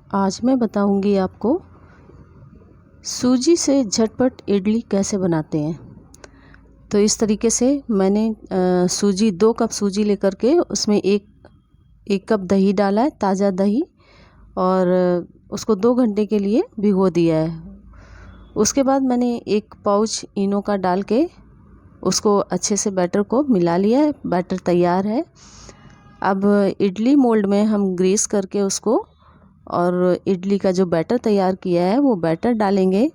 आज मैं बताऊंगी आपको सूजी से झटपट इडली कैसे बनाते हैं। तो इस तरीके से मैंने सूजी 2 कप सूजी लेकर के उसमें एक कप दही डाला है, ताज़ा दही, और उसको 2 घंटे के लिए भिगो दिया है। उसके बाद मैंने 1 पाउच इनो का डाल के उसको अच्छे से बैटर को मिला लिया है। बैटर तैयार है। अब इडली मोल्ड में हम ग्रीस करके उसको और इडली का जो बैटर तैयार किया है वो बैटर डालेंगे।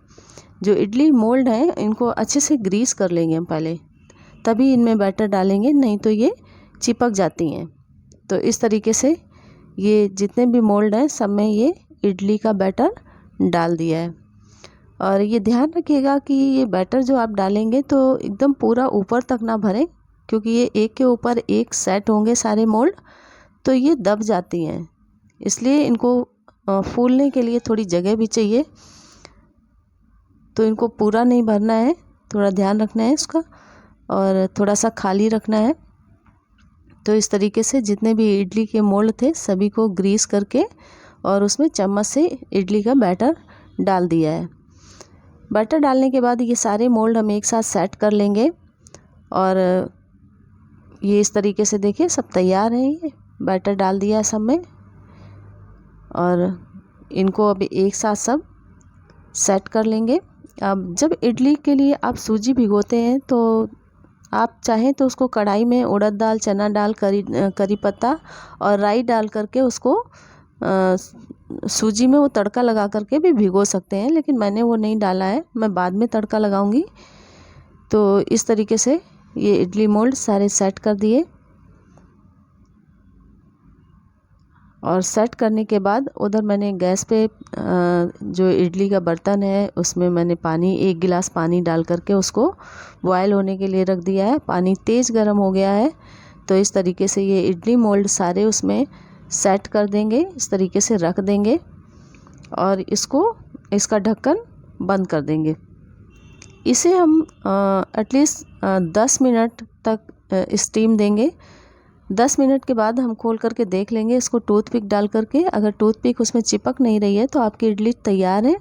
जो इडली मोल्ड है इनको अच्छे से ग्रीस कर लेंगे हम पहले, तभी इनमें बैटर डालेंगे, नहीं तो ये चिपक जाती हैं। तो इस तरीके से ये जितने भी मोल्ड हैं सब में ये इडली का बैटर डाल दिया है। और ये ध्यान रखिएगा कि ये बैटर जो आप डालेंगे तो एकदम पूरा ऊपर तक ना भरें, क्योंकि ये एक के ऊपर एक सेट होंगे सारे मोल्ड, तो ये दब जाती हैं। इसलिए इनको फूलने के लिए थोड़ी जगह भी चाहिए। तो इनको पूरा नहीं भरना है, थोड़ा ध्यान रखना है इसका, और थोड़ा सा खाली रखना है। तो इस तरीके से जितने भी इडली के मोल्ड थे सभी को ग्रीस करके और उसमें चम्मच से इडली का बैटर डाल दिया है। बैटर डालने के बाद ये सारे मोल्ड हम एक साथ सेट कर लेंगे। और ये इस तरीके से देखिए सब तैयार हैं। ये बैटर डाल दिया है सब में, और इनको अभी एक साथ सब सेट कर लेंगे। अब जब इडली के लिए आप सूजी भिगोते हैं तो आप चाहें तो उसको कढ़ाई में उड़द दाल, चना दाल, करी पत्ता और राई डाल करके उसको सूजी में वो तड़का लगा करके भी भिगो सकते हैं, लेकिन मैंने वो नहीं डाला है, मैं बाद में तड़का लगाऊंगी। तो इस तरीके से ये इडली मोल्ड सारे सेट कर दिए। और सेट करने के बाद उधर मैंने गैस पे जो इडली का बर्तन है उसमें मैंने पानी, 1 गिलास पानी डाल करके उसको बॉयल होने के लिए रख दिया है। पानी तेज़ गर्म हो गया है। तो इस तरीके से ये इडली मोल्ड सारे उसमें सेट कर देंगे, इस तरीके से रख देंगे और इसका ढक्कन बंद कर देंगे। इसे हम एटलीस्ट 10 मिनट तक स्टीम देंगे। 10 मिनट के बाद हम खोल करके देख लेंगे इसको टूथपिक डाल करके। अगर टूथपिक उसमें चिपक नहीं रही है तो आपकी इडली तैयार है,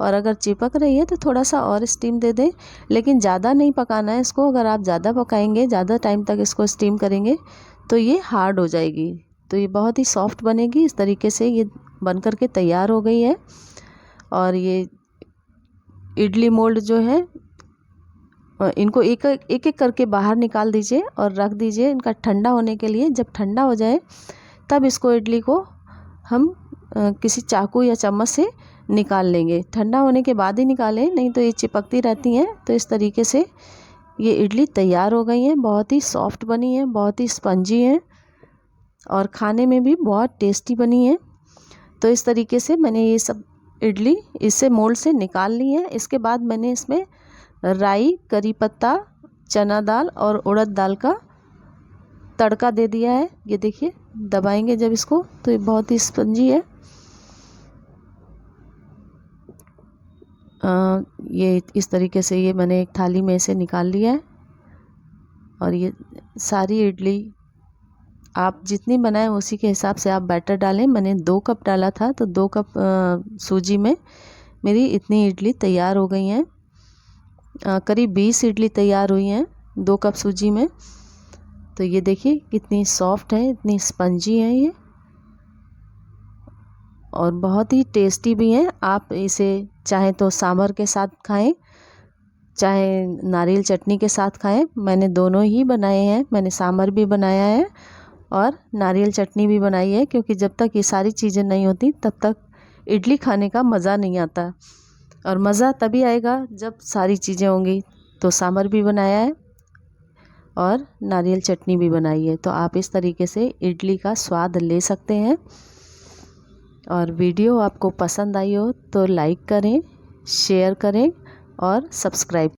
और अगर चिपक रही है तो थोड़ा सा और स्टीम दे दें, लेकिन ज़्यादा नहीं पकाना है इसको। अगर आप ज़्यादा पकाएंगे, ज़्यादा टाइम तक इसको स्टीम करेंगे तो ये हार्ड हो जाएगी, तो ये बहुत ही सॉफ्ट बनेगी। इस तरीके से ये बन करके तैयार हो गई है। और ये इडली मोल्ड जो है इनको एक एक करके बाहर निकाल दीजिए और रख दीजिए इनका ठंडा होने के लिए। जब ठंडा हो जाए तब इसको इडली को हम किसी चाकू या चम्मच से निकाल लेंगे। ठंडा होने के बाद ही निकालें, नहीं तो ये चिपकती रहती हैं। तो इस तरीके से ये इडली तैयार हो गई हैं। बहुत ही सॉफ्ट बनी है, बहुत ही स्पंजी है और खाने में भी बहुत टेस्टी बनी है। तो इस तरीके से मैंने ये सब इडली इससे मोल्ड से निकाल ली है। इसके बाद मैंने इसमें राई, करी पत्ता, चना दाल और उड़द दाल का तड़का दे दिया है। ये देखिए, दबाएंगे जब इसको तो ये बहुत ही स्पंजी है। ये इस तरीके से ये मैंने एक थाली में से निकाल लिया है। और ये सारी इडली आप जितनी बनाएं उसी के हिसाब से आप बैटर डालें। मैंने 2 कप डाला था, तो 2 कप सूजी में मेरी इतनी इडली तैयार हो गई हैं। करीब 20 इडली तैयार हुई हैं 2 कप सूजी में। तो ये देखिए कितनी सॉफ्ट है, इतनी स्पंजी है ये, और बहुत ही टेस्टी भी हैं। आप इसे चाहे तो सांभर के साथ खाएं, चाहे नारियल चटनी के साथ खाएं। मैंने दोनों ही बनाए हैं, मैंने सांभर भी बनाया है और नारियल चटनी भी बनाई है, क्योंकि जब तक ये सारी चीज़ें नहीं होती तब तक इडली खाने का मज़ा नहीं आता, और मज़ा तभी आएगा जब सारी चीज़ें होंगी। तो सांभर भी बनाया है और नारियल चटनी भी बनाई है। तो आप इस तरीके से इडली का स्वाद ले सकते हैं। और वीडियो आपको पसंद आई हो तो लाइक करें, शेयर करें और सब्सक्राइब